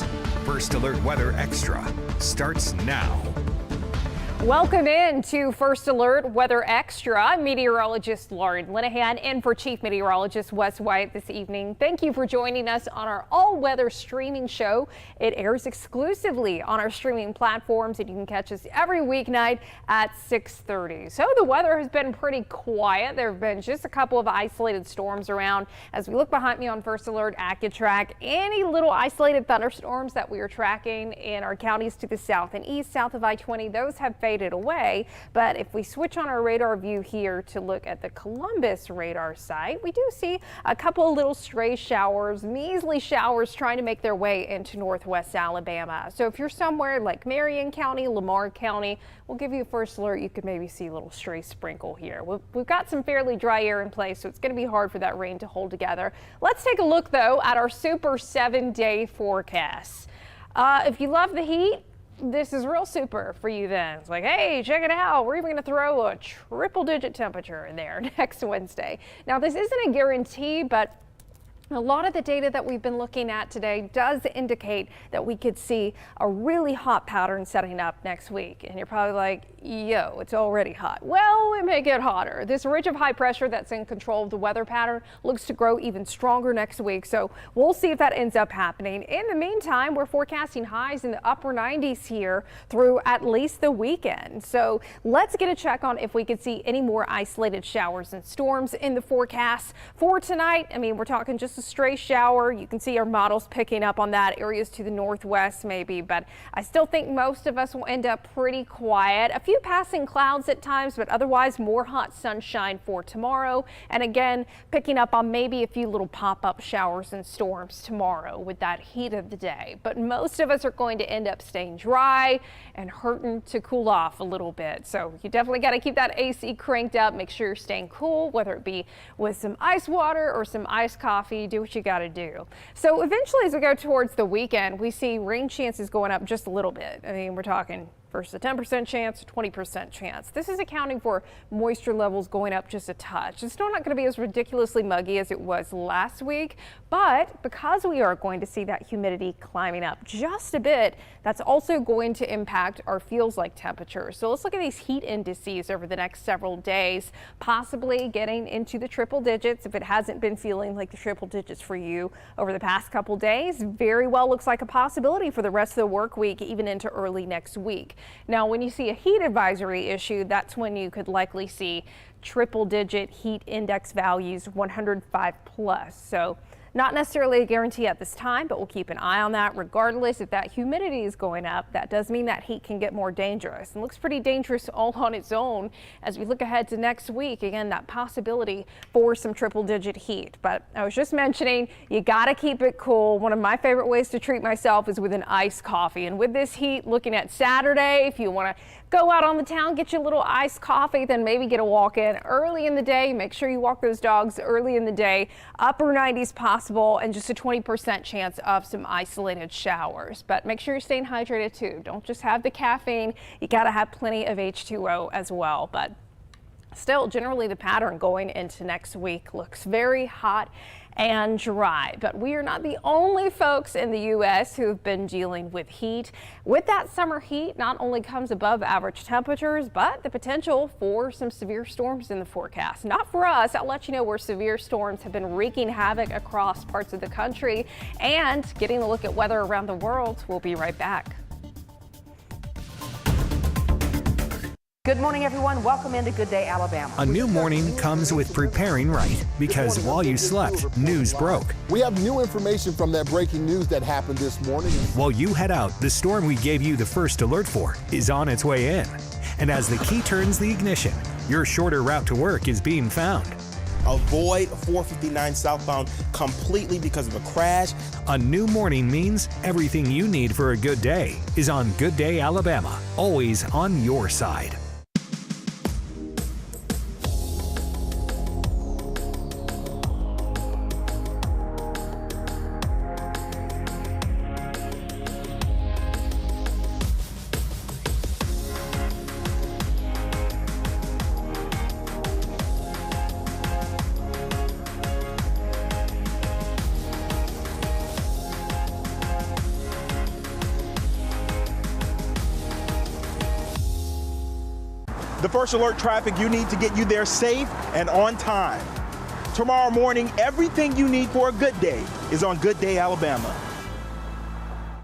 news. First Alert Weather Extra starts now. Welcome in to First Alert Weather Extra. I'm meteorologist Lauren Linehan in for Chief Meteorologist Wes White this evening. Thank you for joining us on our all-weather streaming show. It airs exclusively on our streaming platforms, and you can catch us every weeknight at 6:30. So the weather has been pretty quiet. There have been just a couple of isolated storms around. As we look behind me on First Alert, I can track any little isolated thunderstorms that we are tracking in our counties to the south and east, south of I-20. Those have faded away, but if we switch on our radar view here to look at the Columbus radar site, we do see a couple of little stray showers, measly showers trying to make their way into northwest Alabama. So if you're somewhere like Marion County, Lamar County, we'll give you a first alert. You could maybe see a little stray sprinkle here. We've got some fairly dry air in place, so it's going to be hard for that rain to hold together. Let's take a look though at our super 7-day forecast. If you love the heat, this is real super for you then. It's like, hey, check it out. We're even going to throw a triple-digit temperature in there next Wednesday. Now, this isn't a guarantee, but a lot of the data that we've been looking at today does indicate that we could see a really hot pattern setting up next week. And you're probably like, yo, it's already hot. Well, it may get hotter. This ridge of high pressure that's in control of the weather pattern looks to grow even stronger next week. So we'll see if that ends up happening. In the meantime, we're forecasting highs in the upper 90s here through at least the weekend. So let's get a check on if we could see any more isolated showers and storms in the forecast for tonight. I mean, we're talking just a stray shower. You can see our models picking up on that, areas to the northwest maybe, but I still think most of us will end up pretty quiet. A few passing clouds at times, but otherwise more hot sunshine for tomorrow. And again, picking up on maybe a few little pop-up showers and storms tomorrow with that heat of the day. But most of us are going to end up staying dry and hurting to cool off a little bit. So you definitely got to keep that AC cranked up. Make sure you're staying cool, whether it be with some ice water or some iced coffee. Do what you got to do. So eventually, as we go towards the weekend, we see rain chances going up just a little bit. I mean, we're talking versus a 10% chance, 20% chance. This is accounting for moisture levels going up just a touch. It's still not going to be as ridiculously muggy as it was last week, but because we are going to see that humidity climbing up just a bit, that's also going to impact our feels like temperatures. So let's look at these heat indices over the next several days, possibly getting into the triple digits. If it hasn't been feeling like the triple digits for you over the past couple days, very well looks like a possibility for the rest of the work week, even into early next week. Now, when you see a heat advisory issued, that's when you could likely see triple-digit heat index values, 105 plus. So not necessarily a guarantee at this time, but we'll keep an eye on that. Regardless, if that humidity is going up, that does mean that heat can get more dangerous and looks pretty dangerous all on its own as we look ahead to next week. Again, that possibility for some triple-digit heat. But I was just mentioning, you got to keep it cool. One of my favorite ways to treat myself is with an iced coffee. And with this heat, looking at Saturday, if you want to go out on the town, get you a little iced coffee, then maybe get a walk in early in the day. Make sure you walk those dogs early in the day. Upper 90s possible, and just a 20% chance of some isolated showers. But make sure you're staying hydrated too. Don't just have the caffeine. You got to have plenty of H2O as well. But still, generally the pattern going into next week looks very hot and dry. But we are not the only folks in the U.S. who have been dealing with heat. With that summer heat, not only comes above average temperatures, but the potential for some severe storms in the forecast. Not for us. I'll let you know where severe storms have been wreaking havoc across parts of the country and getting a look at weather around the world. We'll be right back. Good morning, everyone. Welcome into Good Day, Alabama. A new morning comes with preparing right, because while you slept, news broke. We have new information from that breaking news that happened this morning. While you head out, the storm we gave you the first alert for is on its way in. And as the key turns the ignition, your shorter route to work is being found. Avoid 459 southbound completely because of a crash. A new morning means everything you need for a good day is on Good Day Alabama, always on your side. The First Alert traffic you need to get you there safe and on time. Tomorrow morning, everything you need for a good day is on Good Day Alabama.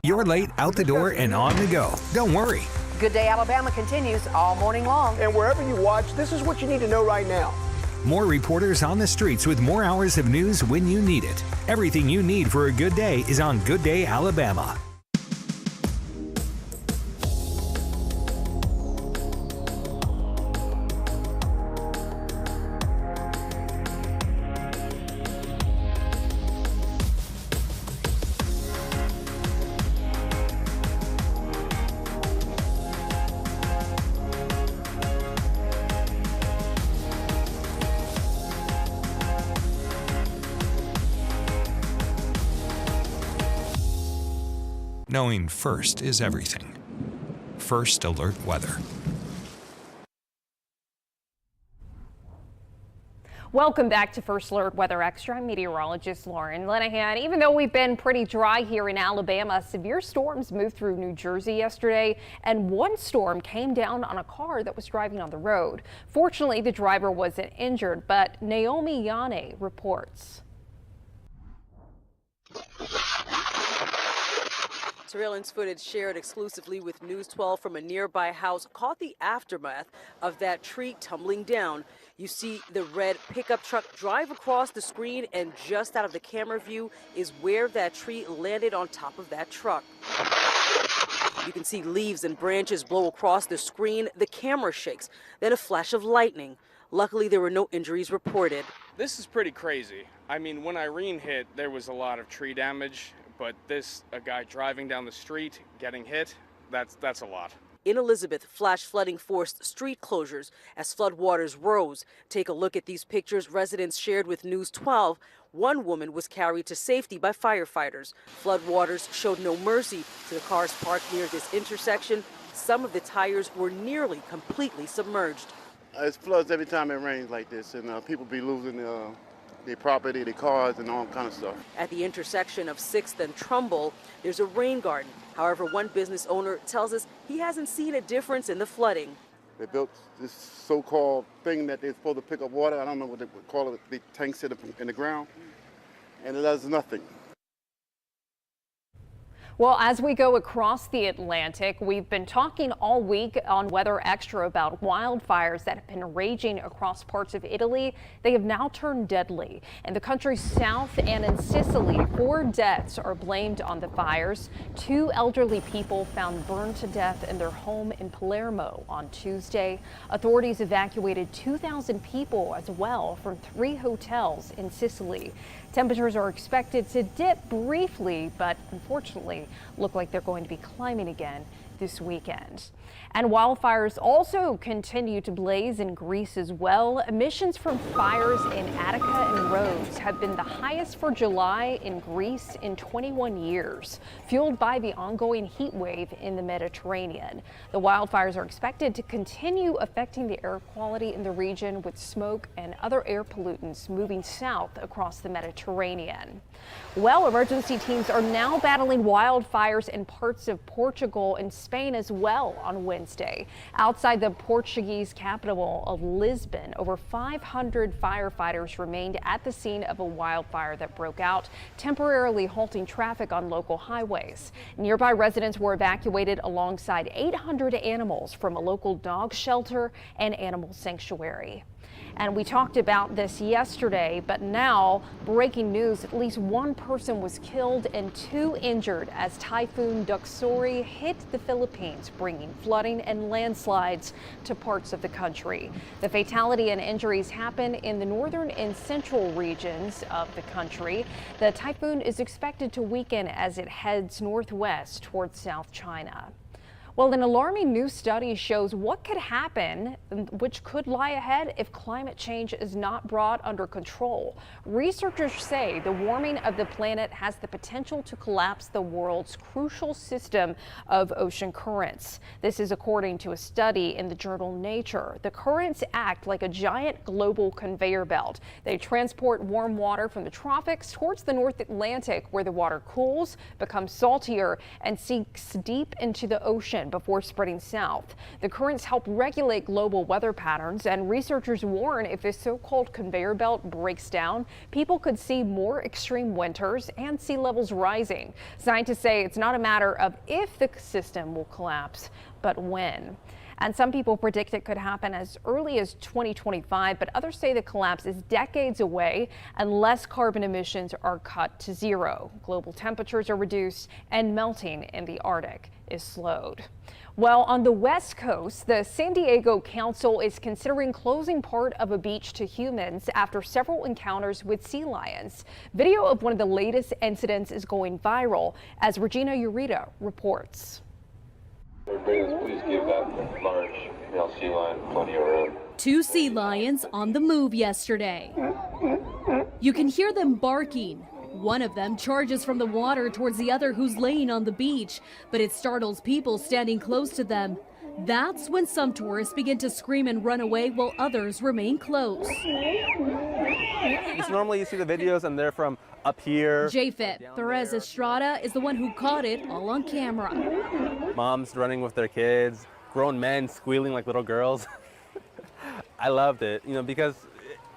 You're late, out the door, and on the go. Don't worry. Good Day Alabama continues all morning long. And wherever you watch, this is what you need to know right now. More reporters on the streets with more hours of news when you need it. Everything you need for a good day is on Good Day Alabama. Knowing first is everything. First Alert Weather. Welcome back to First Alert Weather Extra. I'm meteorologist Lauren Linehan. Even though we've been pretty dry here in Alabama, severe storms moved through New Jersey yesterday, and one storm came down on a car that was driving on the road. Fortunately, the driver wasn't injured, but Naomi Yane reports. Surveillance footage shared exclusively with News 12 from a nearby house caught the aftermath of that tree tumbling down. You see the red pickup truck drive across the screen, and just out of the camera view is where that tree landed on top of that truck. You can see leaves and branches blow across the screen. The camera shakes, then a flash of lightning. Luckily, there were no injuries reported. This is pretty crazy. I mean, when Irene hit, there was a lot of tree damage. But a guy driving down the street, getting hit, that's a lot. In Elizabeth, flash flooding forced street closures as floodwaters rose. Take a look at these pictures residents shared with News 12. One woman was carried to safety by firefighters. Floodwaters showed no mercy to the cars parked near this intersection. Some of the tires were nearly completely submerged. It floods every time it rains like this, and people be losing their property, their cars, and all kind of stuff. At the intersection of 6th and Trumbull, there's a rain garden. However, one business owner tells us he hasn't seen a difference in the flooding. They built this so-called thing that they're supposed to pick up water. I don't know what they would call it. They tanks it in the ground, and it does nothing. Well, as we go across the Atlantic, we've been talking all week on Weather Extra about wildfires that have been raging across parts of Italy. They have now turned deadly. In the country's south and in Sicily, 4 deaths are blamed on the fires. 2 elderly people found burned to death in their home in Palermo on Tuesday. Authorities evacuated 2,000 people as well from 3 hotels in Sicily. Temperatures are expected to dip briefly, but unfortunately look like they're going to be climbing again this weekend. And wildfires also continue to blaze in Greece as well. Emissions from fires in Attica and Rhodes have been the highest for July in Greece in 21 years, fueled by the ongoing heat wave in the Mediterranean. The wildfires are expected to continue affecting the air quality in the region, with smoke and other air pollutants moving south across the Mediterranean. Well, emergency teams are now battling wildfires in parts of Portugal and Spain as well on Wednesday. Outside the Portuguese capital of Lisbon, over 500 firefighters remained at the scene of a wildfire that broke out, temporarily halting traffic on local highways. Nearby residents were evacuated alongside 800 animals from a local dog shelter and animal sanctuary. And we talked about this yesterday, but now breaking news: at least 1 person was killed and 2 injured as Typhoon Doksuri hit the Philippines, bringing flooding and landslides to parts of the country. The fatality and injuries happen in the northern and central regions of the country. The typhoon is expected to weaken as it heads northwest towards South China. Well, an alarming new study shows what could happen, which could lie ahead if climate change is not brought under control. Researchers say the warming of the planet has the potential to collapse the world's crucial system of ocean currents. This is according to a study in the journal Nature. The currents act like a giant global conveyor belt. They transport warm water from the tropics towards the North Atlantic, where the water cools, becomes saltier, and sinks deep into the ocean Caribbean before spreading south. The currents help regulate global weather patterns, and researchers warn if this so-called conveyor belt breaks down, people could see more extreme winters and sea levels rising. Scientists say it's not a matter of if the system will collapse, but when. And some people predict it could happen as early as 2025, but others say the collapse is decades away unless carbon emissions are cut to zero. Global temperatures are reduced and melting in the Arctic is slowed. Well, on the West Coast, the San Diego Council is considering closing part of a beach to humans after several encounters with sea lions. Video of one of the latest incidents is going viral, as Regina Ureta reports. Please give that large male sea lion plenty of room. 2 sea lions on the move yesterday. You can hear them barking. One of them charges from the water towards the other who's laying on the beach, but it startles people standing close to them. That's when some tourists begin to scream and run away while others remain close. It's normally you see the videos and they're from up here. Japhet Perez Estrada is the one who caught it all on camera. Moms running with their kids, grown men squealing like little girls. I loved it, because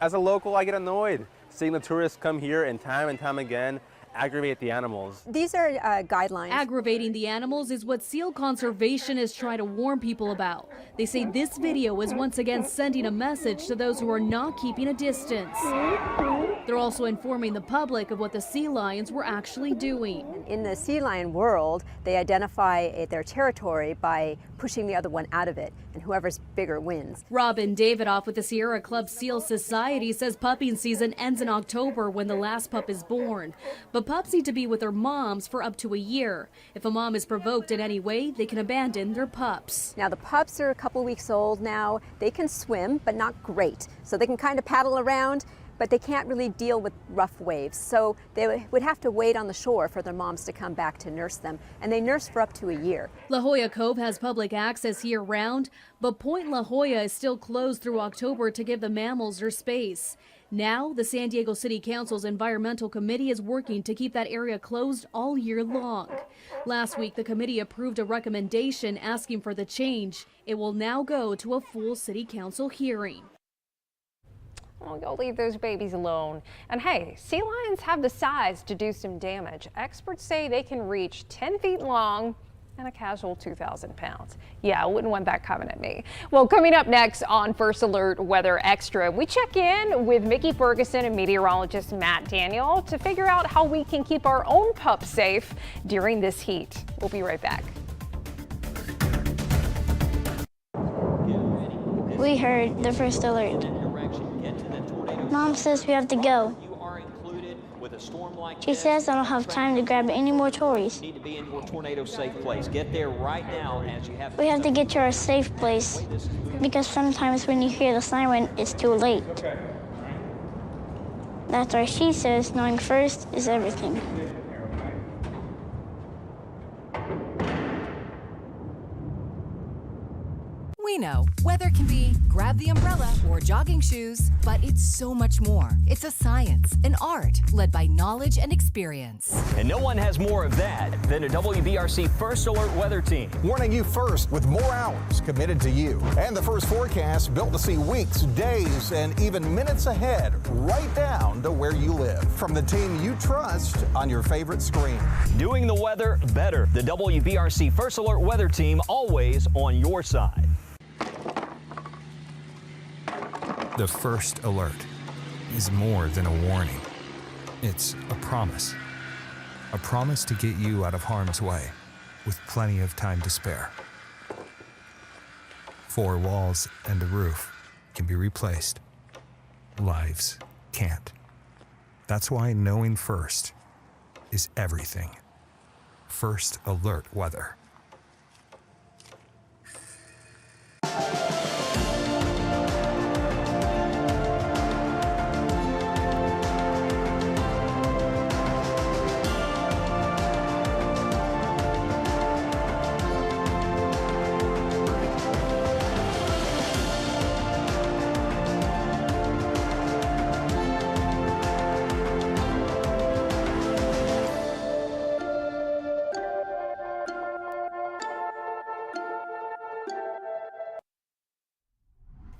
as a local I get annoyed seeing the tourists come here and time again aggravate the animals. These are guidelines. Aggravating the animals is what seal conservationists try to warn people about. They say this video is once again sending a message to those who are not keeping a distance. They're also informing the public of what the sea lions were actually doing. In the sea lion world, they identify their territory by pushing the other one out of it, and whoever's bigger wins. Robin Davidoff with the Sierra Club Seal Society says pupping season ends in October when the last pup is born. But pups need to be with their moms for up to a year. If a mom is provoked in any way, they can abandon their pups. Now the pups are a couple weeks old now. They can swim, but not great. So they can kind of paddle around, but they can't really deal with rough waves. So they would have to wait on the shore for their moms to come back to nurse them. And they nurse for up to a year. La Jolla Cove has public access year-round, but Point La Jolla is still closed through October to give the mammals their space. Now, the San Diego City Council's Environmental Committee is working to keep that area closed all year long. Last week, the committee approved a recommendation asking for the change. It will now go to a full City Council hearing. Oh, go leave those babies alone. And hey, sea lions have the size to do some damage. Experts say they can reach 10 feet long and a casual 2,000 pounds. Yeah, I wouldn't want that coming at me. Well, coming up next on First Alert Weather Extra, we check in with Mickey Ferguson and meteorologist Matt Daniel to figure out how we can keep our own pups safe during this heat. We'll be right back. We heard the first alert. Mom says we have to go. She says I don't have time to grab any more toys. Need to be in your tornado safe place. Get there right now as you have. We have to get to our safe place because sometimes when you hear the siren, it's too late. That's why she says knowing first is everything. We know weather can be grab the umbrella or jogging shoes, but it's so much more. It's a science, an art, led by knowledge and experience. And no one has more of that than a WBRC First Alert weather team. Warning you first with more hours committed to you. And the first forecast built to see weeks, days, and even minutes ahead, right down to where you live. From the team you trust on your favorite screen. Doing the weather better. The WBRC First Alert weather team, always on your side. The first alert is more than a warning. It's a promise. A promise to get you out of harm's way with plenty of time to spare. 4 walls and a roof can be replaced. Lives can't. That's why knowing first is everything. First Alert Weather.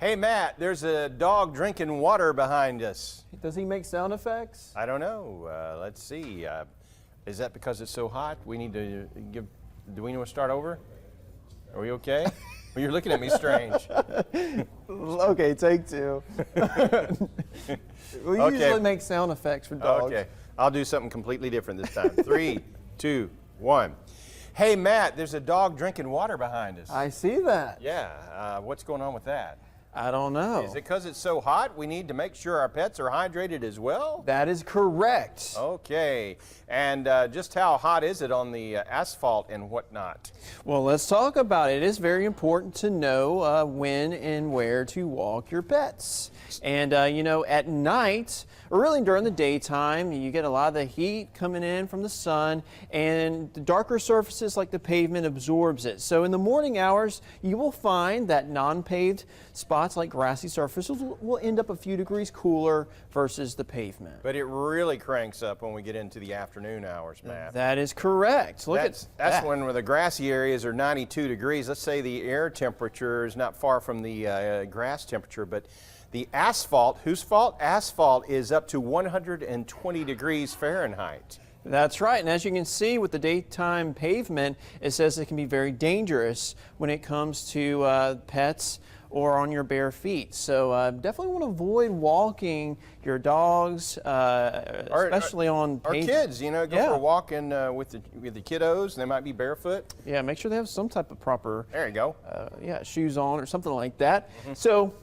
Hey, Matt, there's a dog drinking water behind us. Does he make sound effects? I don't know. Let's see. Is that because it's so hot? We need to give. Do we want to start over? Are we okay? Well, you're looking at me strange. Okay, take two. We usually make sound effects for dogs. Okay, I'll do something completely different this time. 3, 2, 1. Hey, Matt, there's a dog drinking water behind us. I see that. Yeah, what's going on with that? I don't know. Is it because it's so hot we need to make sure our pets are hydrated as well? That is correct. Okay. And just how hot is it on the asphalt and whatnot? Well, let's talk about it. It is very important to know when and where to walk your pets. And, you know, at night, or really during the daytime, you get a lot of the heat coming in from the sun, and the darker surfaces like the pavement absorbs it. So in the morning hours, you will find that non-paved spots like grassy surfaces will end up a few degrees cooler versus the pavement. But it really cranks up when we get into the afternoon hours, Matt. That is correct. That's when the grassy areas are 92 degrees. Let's say the air temperature is not far from the grass temperature, but the asphalt, whose fault? Asphalt is up to 120 degrees Fahrenheit. That's right, and as you can see with the daytime pavement, it says it can be very dangerous when it comes to pets or on your bare feet. So definitely want to avoid walking your dogs, especially on pavement. Or kids, you know, go for a walk with the kiddos. They might be barefoot. Yeah, make sure they have some type of proper there you go. Shoes on or something like that. So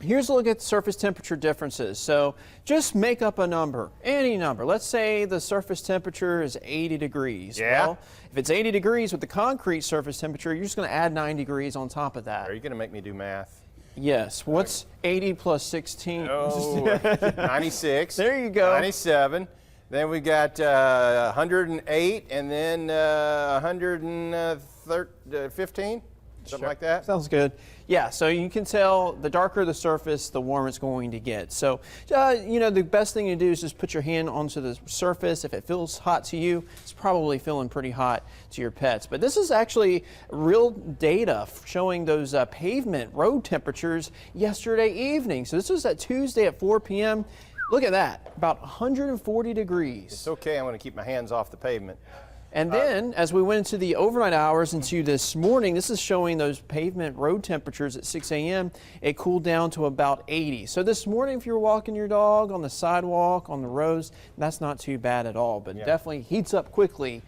here's a look at surface temperature differences. So just make up a number, any number. Let's say the surface temperature is 80 degrees. Yeah. Well, if it's 80 degrees with the concrete surface temperature, you're just going to add 9 degrees on top of that. Are you going to make me do math? Yes. What's 80 plus 16? Oh, 96. There you go. 97. Then we got 108, and then 115. Something like that? Sounds good. Yeah, so you can tell the darker the surface, the warmer it's going to get. So, you know, the best thing to do is just put your hand onto the surface. If it feels hot to you, it's probably feeling pretty hot to your pets. But this is actually real data showing those pavement road temperatures yesterday evening. So this was at Tuesday at 4 p.m. Look at that, about 140 degrees. It's okay, I'm going to keep my hands off the pavement. And then, as we went into the overnight hours into this morning, this is showing those pavement road temperatures at 6 a.m. It cooled down to about 80. So this morning, if you're walking your dog on the sidewalk, on the roads, that's not too bad at all. But definitely heats up quickly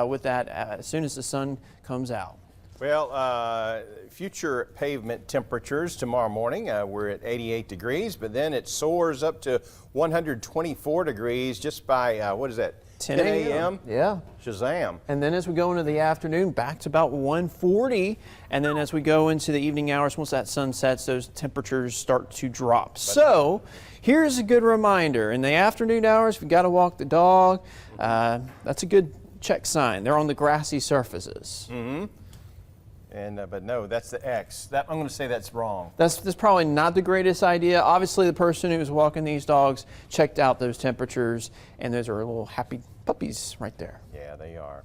with that as soon as the sun comes out. Well, future pavement temperatures tomorrow morning, we're at 88 degrees, but then it soars up to 124 degrees just by, what is that? 10 a.m. Yeah. Shazam. And then as we go into the afternoon, back to about 140. And then as we go into the evening hours, once that sun sets, those temperatures start to drop. So here's a good reminder. In the afternoon hours, if you got to walk the dog, that's a good check sign. They're on the grassy surfaces. Mm-hmm. And but no, that's the X. I'm going to say that's wrong. That's probably not the greatest idea. Obviously, the person who was walking these dogs checked out those temperatures, and those are little happy puppies right there. Yeah, they are.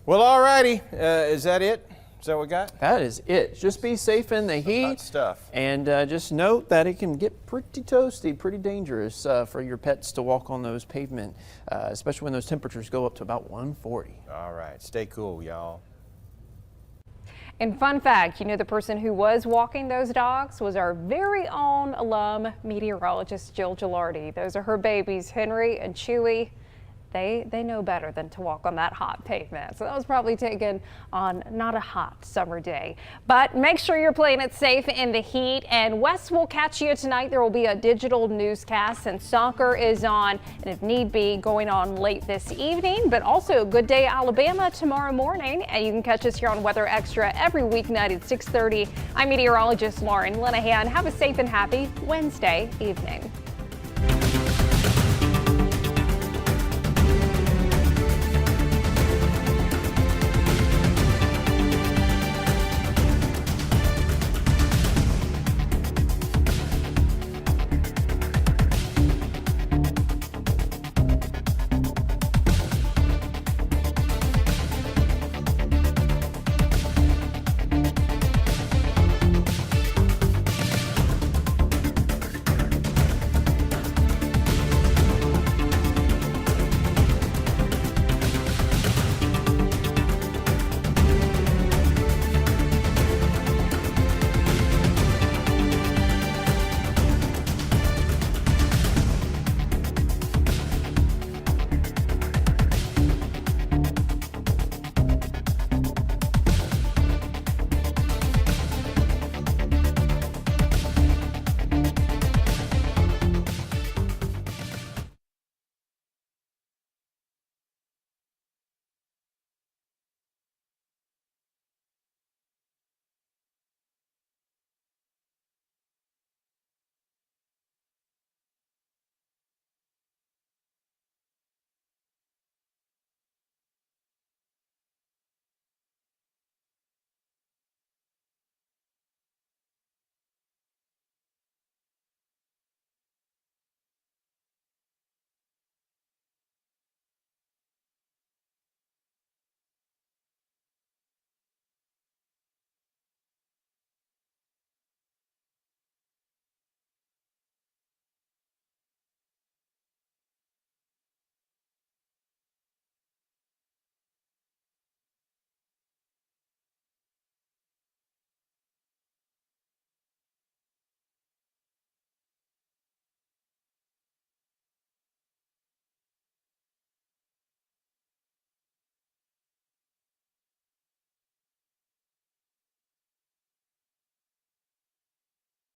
Well, all righty. Is that it? Is that what we got? That is it. Just be safe in the heat. Hot stuff. And just note that it can get pretty toasty, pretty dangerous for your pets to walk on those pavement, especially when those temperatures go up to about 140. All right. Stay cool, y'all. And fun fact, you know, the person who was walking those dogs was our very own alum meteorologist, Jill Gilardi. Those are her babies, Henry and Chewy. They know better than to walk on that hot pavement. So that was probably taken on not a hot summer day. But make sure you're playing it safe in the heat. And Wes will catch you tonight. There will be a digital newscast, and soccer is on, and if need be, going on late this evening. But also Good Day Alabama tomorrow morning. And you can catch us here on Weather Extra every weeknight at 6:30. I'm meteorologist Lauren Linehan. Have a safe and happy Wednesday evening.